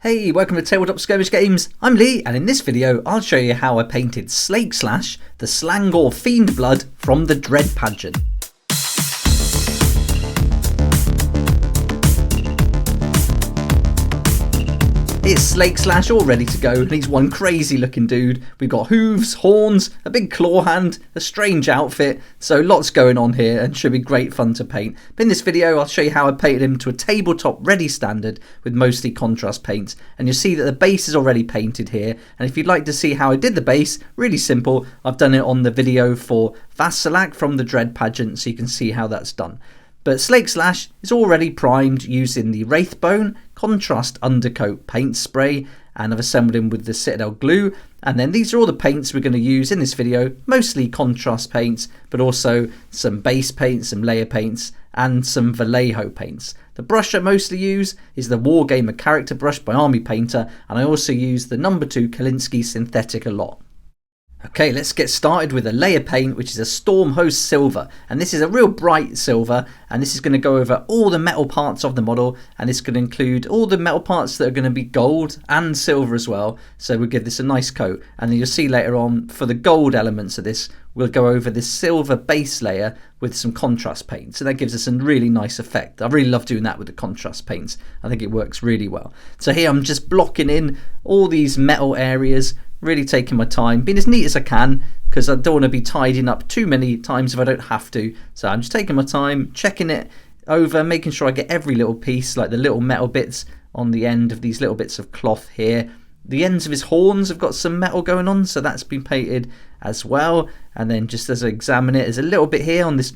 Hey, welcome to Tabletop Skirmish Games. I'm Lee, and in this video I'll show you how I painted SLAKESLASH the SLAANGOR FIENDBLOOD from the Dread Pageant. Here's SLAKESLASH all ready to go, and he's one crazy looking dude. We've got hooves, horns, a big claw hand, a strange outfit, so lots going on here and should be great fun to paint. But in this video I'll show you how I painted him to a tabletop ready standard with mostly contrast paints, and you'll see that the base is already painted here. And if you'd like to see how I did the base, really simple, I've done it on the video for Vasalak from the Dread Pageant, so you can see how that's done. But SLAKESLASH is already primed using the Wraith Bone Contrast Undercoat paint spray, and I've assembled him with the Citadel glue. And then these are all the paints we're going to use in this video, mostly contrast paints, but also some base paints, some layer paints, and some Vallejo paints. The brush I mostly use is the Wargamer character brush by Army Painter, and I also use the No. 2 Kalinsky synthetic a lot. Okay, let's get started with a layer paint, which is a Stormhose Silver, and this is a real bright silver, and this is going to go over all the metal parts of the model, and it's going to include all the metal parts that are going to be gold and silver as well, so we'll give this a nice coat. And then you'll see later on, for the gold elements of this, we'll go over this silver base layer with some contrast paint, so that gives us a really nice effect. I really love doing that with the contrast paints. I think it works really well. So here I'm just blocking in all these metal areas, really taking my time, being as neat as I can, because I don't want to be tidying up too many times if I don't have to. So I'm just taking my time, checking it over, making sure I get every little piece, like the little metal bits on the end of these little bits of cloth here. The ends of his horns have got some metal going on, so that's been painted as well. And then just as I examine it, there's a little bit here on this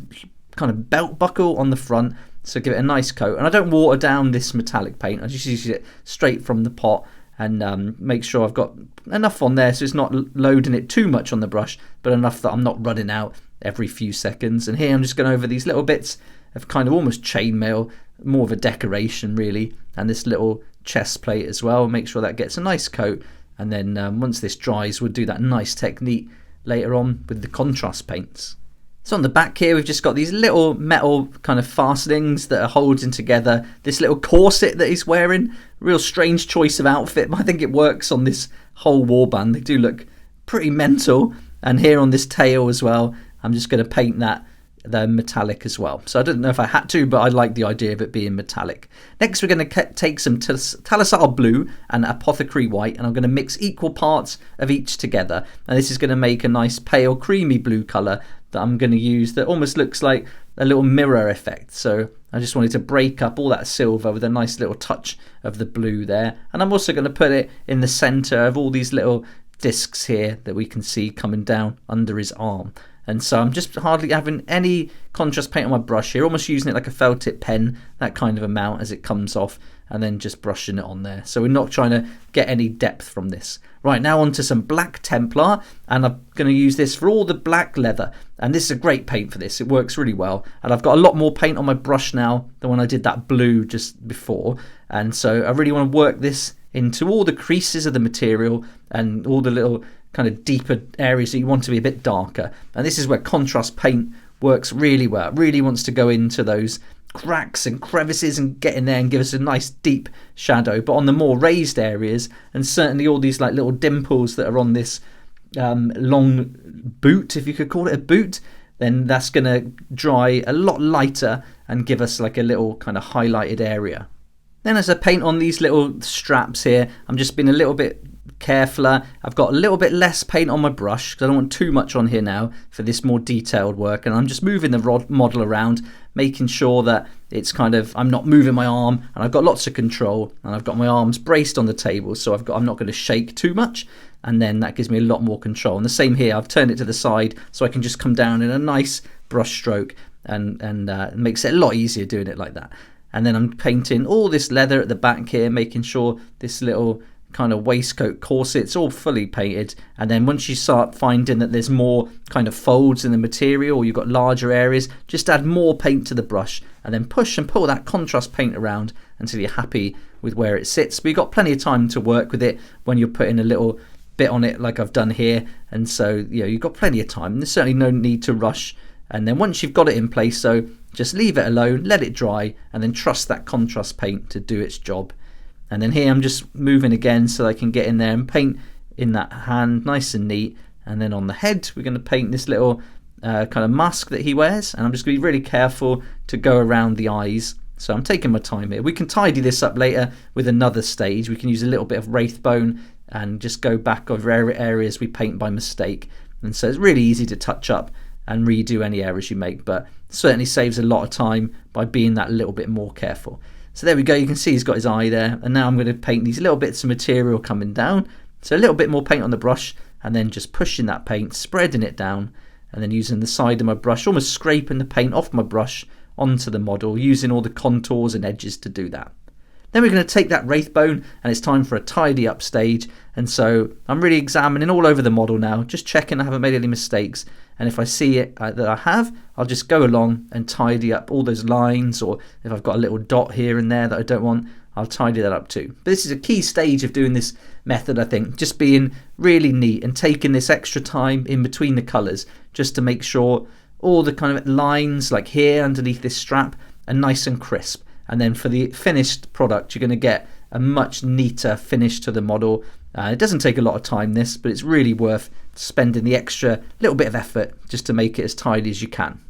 kind of belt buckle on the front, so give it a nice coat. And I don't water down this metallic paint, I just use it straight from the pot, and make sure I've got enough on there so it's not loading it too much on the brush, but enough that I'm not running out every few seconds. And here I'm just going over these little bits of kind of almost chainmail, more of a decoration really, and this little chest plate as well. Make sure that gets a nice coat, and then once this dries we'll do that nice technique later on with the contrast paints. So on the back here we've just got these little metal kind of fastenings that are holding together this little corset that he's wearing. Real strange choice of outfit, but I think it works on this whole warband. They do look pretty mental. And here on this tail as well, I'm just going to paint that the metallic as well. So I don't know if I had to, but I like the idea of it being metallic. Next we're going to take some Talisar blue and Apothecary White, and I'm going to mix equal parts of each together. And this is going to make a nice pale creamy blue colour that I'm going to use that almost looks like a little mirror effect. So I just wanted to break up all that silver with a nice little touch of the blue there. And I'm also going to put it in the centre of all these little discs here that we can see coming down under his arm. And so I'm just hardly having any contrast paint on my brush here, almost using it like a felt tip pen, that kind of amount as it comes off, and then just brushing it on there. So we're not trying to get any depth from this. Right, now onto some black Templar, and I'm going to use this for all the black leather. And this is a great paint for this, it works really well. And I've got a lot more paint on my brush now than when I did that blue just before. And so I really want to work this into all the creases of the material and all the little kind of deeper areas that you want to be a bit darker. And this is where contrast paint works really well. It really wants to go into those cracks and crevices and get in there and give us a nice deep shadow. But on the more raised areas, and certainly all these like little dimples that are on this long boot, if you could call it a boot, then that's going to dry a lot lighter and give us like a little kind of highlighted area. Then as I paint on these little straps here, I'm just being a little bit carefuler. I've got a little bit less paint on my brush because I don't want too much on here now for this more detailed work, and I'm just moving the model around, making sure that it's kind of, I'm not moving my arm, and I've got lots of control, and I've got my arms braced on the table, so I'm not going to shake too much, and then that gives me a lot more control. And the same here, I've turned it to the side so I can just come down in a nice brush stroke, and it makes it a lot easier doing it like that. And then I'm painting all this leather at the back here, making sure this little kind of waistcoat corset's all fully painted. And then once you start finding that there's more kind of folds in the material, or you've got larger areas, just add more paint to the brush and then push and pull that contrast paint around until you're happy with where it sits. But you've got plenty of time to work with it when you're putting a little bit on it like I've done here, and so you've got plenty of time. There's certainly no need to rush. And then once you've got it in place, so just leave it alone, let it dry, and then trust that contrast paint to do its job. And then here I'm just moving again so I can get in there and paint in that hand nice and neat. And then on the head we're going to paint this little kind of mask that he wears, and I'm just going to be really careful to go around the eyes. So I'm taking my time here. We can tidy this up later with another stage. We can use a little bit of Wraith Bone and just go back over areas we paint by mistake. And so it's really easy to touch up and redo any errors you make, but certainly saves a lot of time by being that little bit more careful. So there we go, you can see he's got his eye there, and now I'm going to paint these little bits of material coming down. So a little bit more paint on the brush, and then just pushing that paint, spreading it down, and then using the side of my brush, almost scraping the paint off my brush onto the model, using all the contours and edges to do that. Then we're going to take that Wraith Bone, and it's time for a tidy up stage. And so I'm really examining all over the model now, just checking I haven't made any mistakes. And if I see it that I have, I'll just go along and tidy up all those lines, or if I've got a little dot here and there that I don't want, I'll tidy that up too. But this is a key stage of doing this method, I think, just being really neat and taking this extra time in between the colours just to make sure all the kind of lines like here underneath this strap are nice and crisp. And then for the finished product, you're going to get a much neater finish to the model. It doesn't take a lot of time, this, but it's really worth spending the extra little bit of effort just to make it as tidy as you can.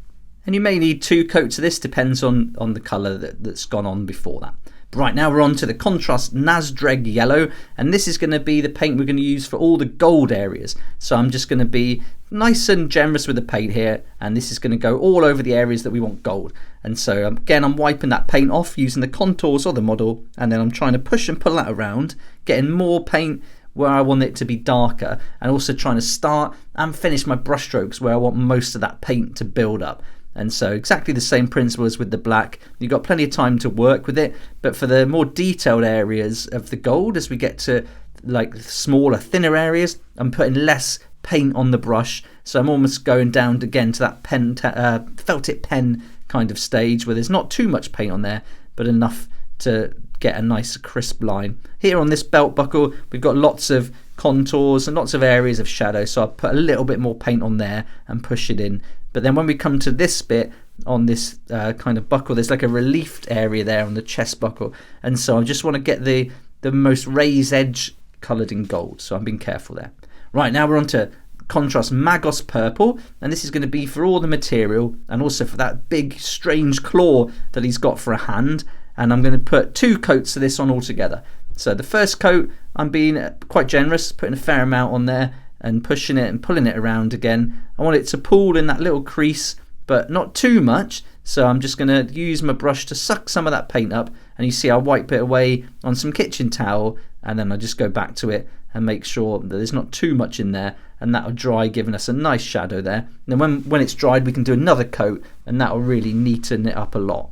And you may need 2 coats of this, depends on the colour that's gone on before that. But right now we're on to the Contrast Nazdreg Yellow, and this is going to be the paint we're going to use for all the gold areas. So I'm just going to be nice and generous with the paint here, and this is going to go all over the areas that we want gold. And so again, I'm wiping that paint off using the contours of the model, and then I'm trying to push and pull that around, getting more paint where I want it to be darker, and also trying to start and finish my brush strokes where I want most of that paint to build up. And so exactly the same principle as with the black. You've got plenty of time to work with it, but for the more detailed areas of the gold, as we get to like smaller, thinner areas, I'm putting less paint on the brush. So I'm almost going down again to that felt tip pen kind of stage where there's not too much paint on there, but enough to get a nice crisp line. Here on this belt buckle, we've got lots of contours and lots of areas of shadow, so I'll put a little bit more paint on there and push it in. But then when we come to this bit on this kind of buckle, there's like a reliefed area there on the chest buckle, and so I just want to get the most raised edge coloured in gold, so I'm being careful there. Right, now we're on to Contrast Magos Purple, and this is going to be for all the material and also for that big strange claw that he's got for a hand, and I'm going to put 2 coats of this on all together. So the first coat, I'm being quite generous, putting a fair amount on there and pushing it and pulling it around again. I want it to pool in that little crease, but not too much, so I'm just going to use my brush to suck some of that paint up, and you see I wipe it away on some kitchen towel, and then I just go back to it and make sure that there's not too much in there, and that'll dry, giving us a nice shadow there. And then when it's dried, we can do another coat, and that'll really neaten it up a lot.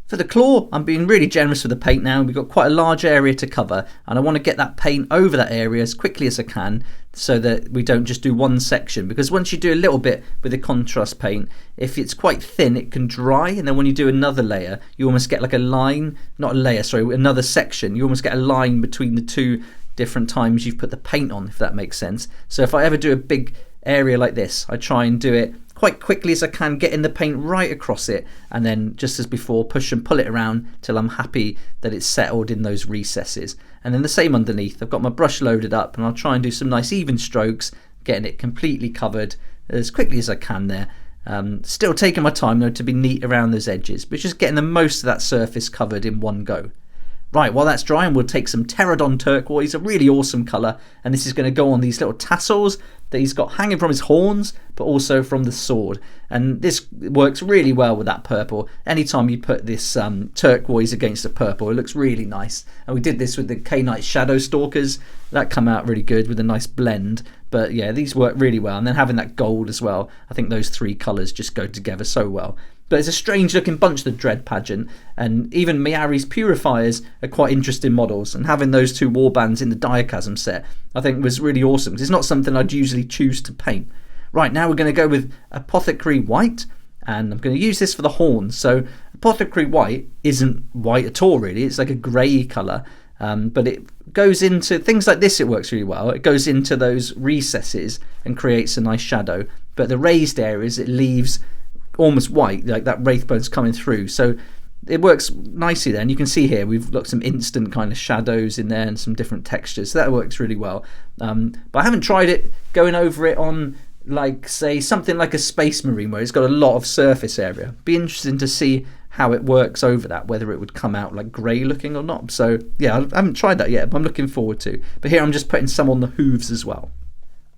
For the claw, I'm being really generous with the paint now. We've got quite a large area to cover, and I want to get that paint over that area as quickly as I can so that we don't just do one section, because once you do a little bit with the contrast paint, if it's quite thin, it can dry, and then when you do another layer, you almost get like a line, not a layer, sorry, another section. You almost get a line between the 2 different times you've put the paint on, if that makes sense. So if I ever do a big area like this, I try and do it quite quickly as I can, getting the paint right across it, and then just as before, push and pull it around till I'm happy that it's settled in those recesses. And then the same underneath. I've got my brush loaded up, and I'll try and do some nice even strokes, getting it completely covered as quickly as I can there. Still taking my time though to be neat around those edges, but just getting the most of that surface covered in one go. Right, while that's drying, we'll take some Pterodon Turquoise, a really awesome colour, and this is going to go on these little tassels that he's got hanging from his horns, but also from the sword. And this works really well with that purple. Anytime you put this turquoise against the purple, it looks really nice. And we did this with the K-Knight Shadow Stalkers. That come out really good with a nice blend. But yeah, these work really well. And then having that gold as well, I think those 3 colours just go together so well. But it's a strange looking bunch, the Dread Pageant, and even Miari's Purifiers are quite interesting models, and having those 2 warbands in the Diachasm set I think was really awesome, because it's not something I'd usually choose to paint. Right, now we're going to go with Apothecary White, and I'm going to use this for the horns. So Apothecary White isn't white at all really, it's like a grey colour, but it goes into things like this, it works really well. It goes into those recesses and creates a nice shadow, but the raised areas it leaves almost white, like that Wraith Bone's coming through. So it works nicely there. And you can see here we've got some instant kind of shadows in there and some different textures, so that works really well. But I haven't tried it going over it on, like, say, something like a Space Marine where it's got a lot of surface area. Be interesting to see how it works over that, whether it would come out like grey looking or not. So yeah, I haven't tried that yet, but I'm looking forward to. But here I'm just putting some on the hooves as well.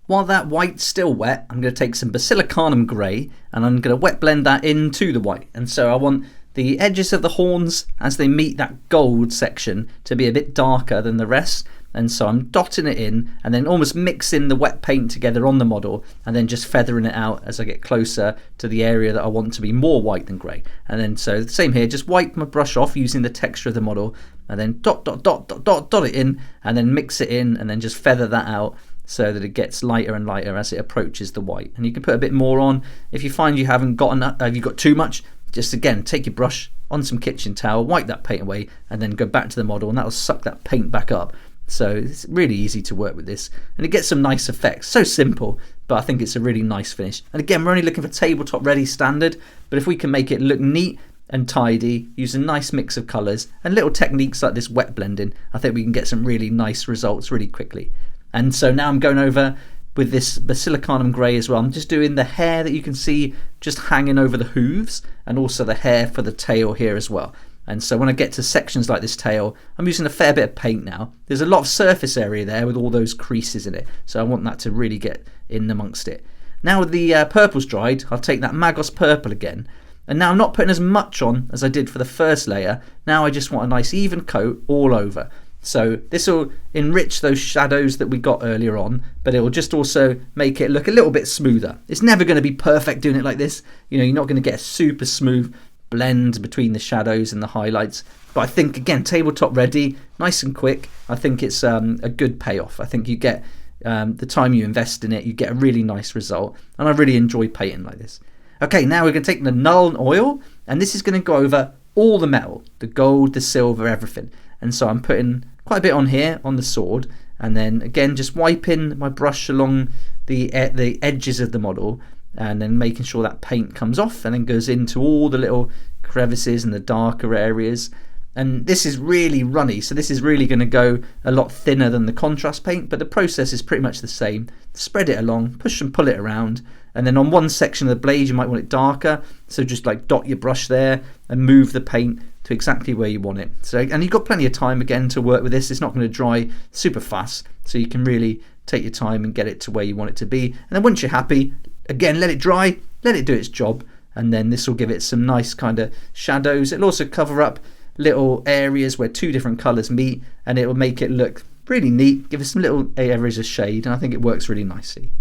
While that white's still wet, I'm going to take some Basilicanum grey and I'm going to wet blend that into the white. And so I want the edges of the horns, as they meet that gold section, to be a bit darker than the rest. And so I'm dotting it in and then almost mixing the wet paint together on the model and then just feathering it out as I get closer to the area that I want to be more white than grey. And then so the same here, just wipe my brush off using the texture of the model and then dot it in and then mix it in and then just feather that out so that it gets lighter and lighter as it approaches the white. And you can put a bit more on. If you find you haven't got enough, you've got too much, just again take your brush on some kitchen towel, wipe that paint away and then go back to the model and that'll suck that paint back up. So it's really easy to work with this and it gets some nice effects. So simple, but I think it's a really nice finish. And again, we're only looking for tabletop ready standard, but if we can make it look neat and tidy, use a nice mix of colours and little techniques like this wet blending, I think we can get some really nice results really quickly. And so now I'm going over with this Basilicanum grey as well. I'm just doing the hair that you can see just hanging over the hooves and also the hair for the tail here as well. And so when I get to sections like this tail, I'm using a fair bit of paint now. There's a lot of surface area there with all those creases in it, so I want that to really get in amongst it. Now with the purple's dried, I'll take that Magos purple again. And now I'm not putting as much on as I did for the first layer. Now I just want a nice even coat all over. So this will enrich those shadows that we got earlier on, but it will just also make it look a little bit smoother. It's never going to be perfect doing it like this. You know, you're not going to get a super smooth blend between the shadows and the highlights, but I think again tabletop ready, nice and quick. I think it's a good payoff. I think you get the time you invest in it, you get a really nice result, and I really enjoy painting like this. Okay, now we're going to take the Null Oil and this is going to go over all the metal, the gold, the silver, everything. And so I'm putting quite a bit on here on the sword and then again just wiping my brush along the edges of the model and then making sure that paint comes off and then goes into all the little crevices and the darker areas. And this is really runny, so this is really going to go a lot thinner than the contrast paint, but the process is pretty much the same. Spread it along, push and pull it around, and then on one section of the blade you might want it darker, so just like dot your brush there and move the paint to exactly where you want it. So, and you've got plenty of time again to work with this. It's not going to dry super fast, so you can really take your time and get it to where you want it to be. And then once you're happy, again, let it dry, let it do its job, and then this will give it some nice kind of shadows. It'll also cover up little areas where two different colours meet, and it will make it look really neat, give it some little areas of shade, and I think it works really nicely.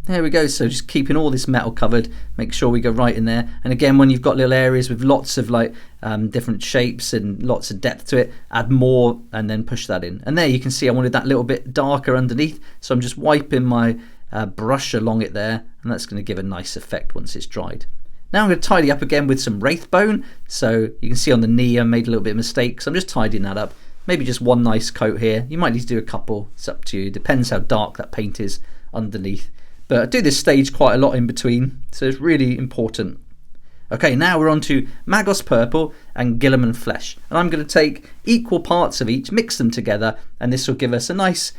There we go, so just keeping all this metal covered, make sure we go right in there. And again, when you've got little areas with lots of like different shapes and lots of depth to it, add more and then push that in. And there you can see I wanted that little bit darker underneath, so I'm just wiping my brush along it there, and that's going to give a nice effect once it's dried. Now I'm going to tidy up again with some Wraith Bone. So you can see on the knee I made a little bit of mistake, so I'm just tidying that up. Maybe just one nice coat here. You might need to do a couple, it's up to you. Depends how dark that paint is underneath. But I do this stage quite a lot in between, so it's really important. Okay, now we're on to Magos Purple and Guilliman Flesh. And I'm going to take equal parts of each, mix them together, and this will give us a nice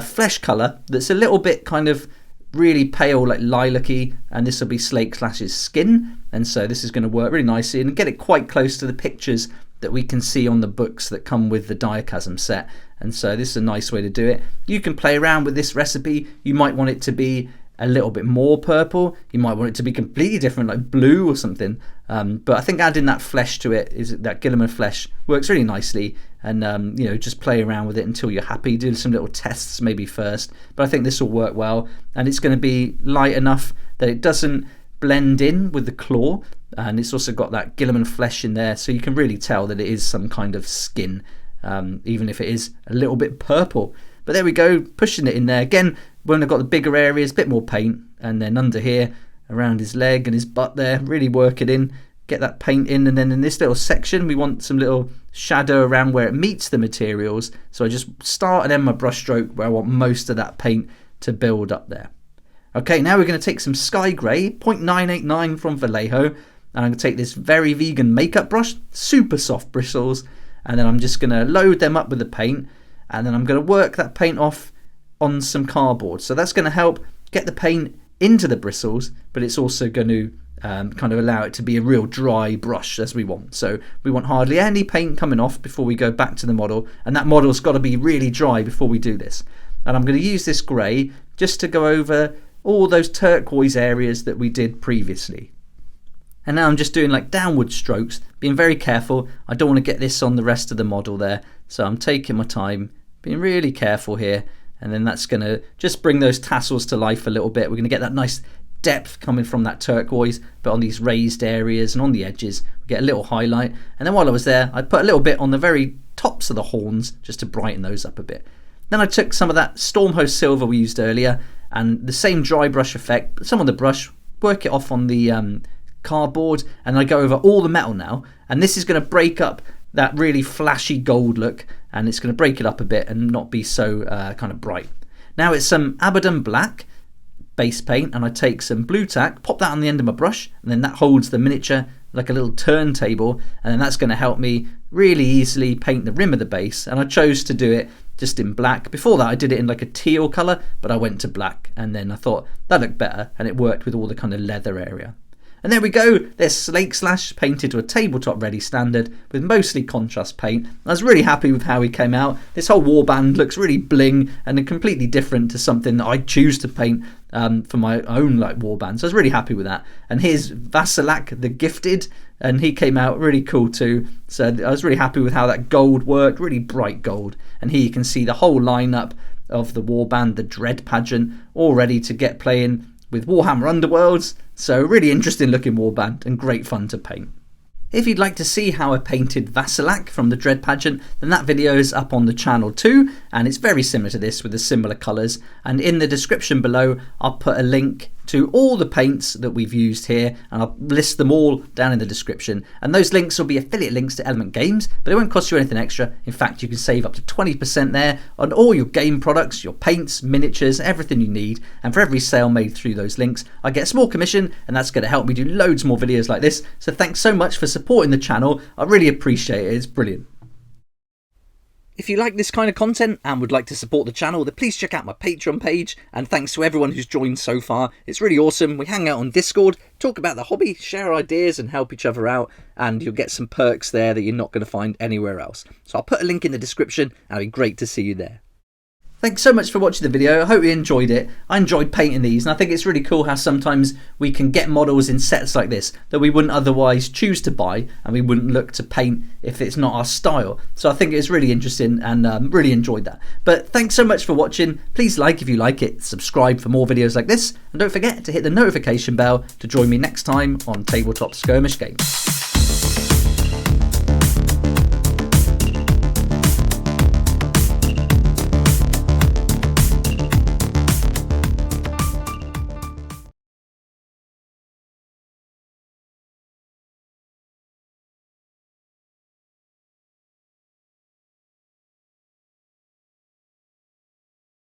flesh colour that's a little bit kind of really pale, like lilac-y, and this will be SLAKESLASH's skin. And so this is going to work really nicely and get it quite close to the pictures that we can see on the books that come with the Diachasm set. And so this is a nice way to do it. You can play around with this recipe. You might want it to be a little bit more purple, you might want it to be completely different, like blue or something, but I think adding that flesh to it, is that Guilliman Flesh, works really nicely. And you know, just play around with it until you're happy. Do some little tests maybe first, but I think this will work well, and it's going to be light enough that it doesn't blend in with the claw, and it's also got that Guilliman Flesh in there, so you can really tell that it is some kind of skin, even if it is a little bit purple. But there we go, pushing it in there again. When I've got the bigger areas, a bit more paint, and then under here around his leg and his butt there, really work it in, get that paint in. And then in this little section we want some little shadow around where it meets the materials, so I just start and end my brush stroke where I want most of that paint to build up there. Okay, now we're going to take some Sky Grey 0.989 from Vallejo, And I'm going to take this very vegan makeup brush, super soft bristles, and then I'm just going to load them up with the paint, and then I'm going to work that paint off on some cardboard. So that's going to help get the paint into the bristles, but it's also going to kind of allow it to be a real dry brush as we want. So we want hardly any paint coming off before we go back to the model, and that model's got to be really dry before we do this. And I'm going to use this grey just to go over all those turquoise areas that we did previously. And now I'm just doing like downward strokes, being very careful. I don't want to get this on the rest of the model there, so I'm taking my time, being really careful here. And then that's going to just bring those tassels to life a little bit. We're going to get that nice depth coming from that turquoise, but on these raised areas and on the edges we get a little highlight. And then while I was there, I put a little bit on the very tops of the horns just to brighten those up a bit. Then I took some of that Stormhose Silver we used earlier and the same dry brush effect, some on the brush, work it off on the cardboard, and I go over all the metal now, and this is going to break up that really flashy gold look, and it's going to break it up a bit and not be so kind of bright. Now it's some Abaddon Black base paint, and I take some blue tack, pop that on the end of my brush, and then that holds the miniature like a little turntable, and then that's going to help me really easily paint the rim of the base. And I chose to do it just in black. Before that I did it in like a teal colour, but I went to black, and then I thought that looked better and it worked with all the kind of leather area. And there we go, there's SLAKESLASH painted to a tabletop ready standard with mostly contrast paint. I was really happy with how he came out. This whole warband looks really bling and completely different to something that I choose to paint for my own like warband. So I was really happy with that. And here's Vasilak the Gifted, and he came out really cool too. So I was really happy with how that gold worked, really bright gold. And here you can see the whole lineup of the warband, the Dread Pageant, all ready to get playing with Warhammer Underworlds. So really interesting looking warband and great fun to paint. If you'd like to see how I painted Vasilak from the Dread Pageant, then that video is up on the channel too, and it's very similar to this with the similar colours. And in the description below I'll put a link to all the paints that we've used here, and I'll list them all down in the description. And those links will be affiliate links to Element Games, but it won't cost you anything extra. In fact, you can save up to 20% there on all your game products, your paints, miniatures, everything you need. And for every sale made through those links, I get a small commission, and that's going to help me do loads more videos like this. So thanks so much for supporting the channel. I really appreciate it. It's brilliant. If you like this kind of content and would like to support the channel, then please check out my Patreon page, and thanks to everyone who's joined so far. It's really awesome. We hang out on Discord, talk about the hobby, share ideas and help each other out, and you'll get some perks there that you're not going to find anywhere else. So I'll put a link in the description, and it'd be great to see you there. Thanks so much for watching the video. I hope you enjoyed it. I enjoyed painting these, and I think it's really cool how sometimes we can get models in sets like this that we wouldn't otherwise choose to buy, and we wouldn't look to paint if it's not our style. So I think it's really interesting, and really enjoyed that. But thanks so much for watching. Please like if you like it, subscribe for more videos like this, and don't forget to hit the notification bell to join me next time on Tabletop Skirmish Games.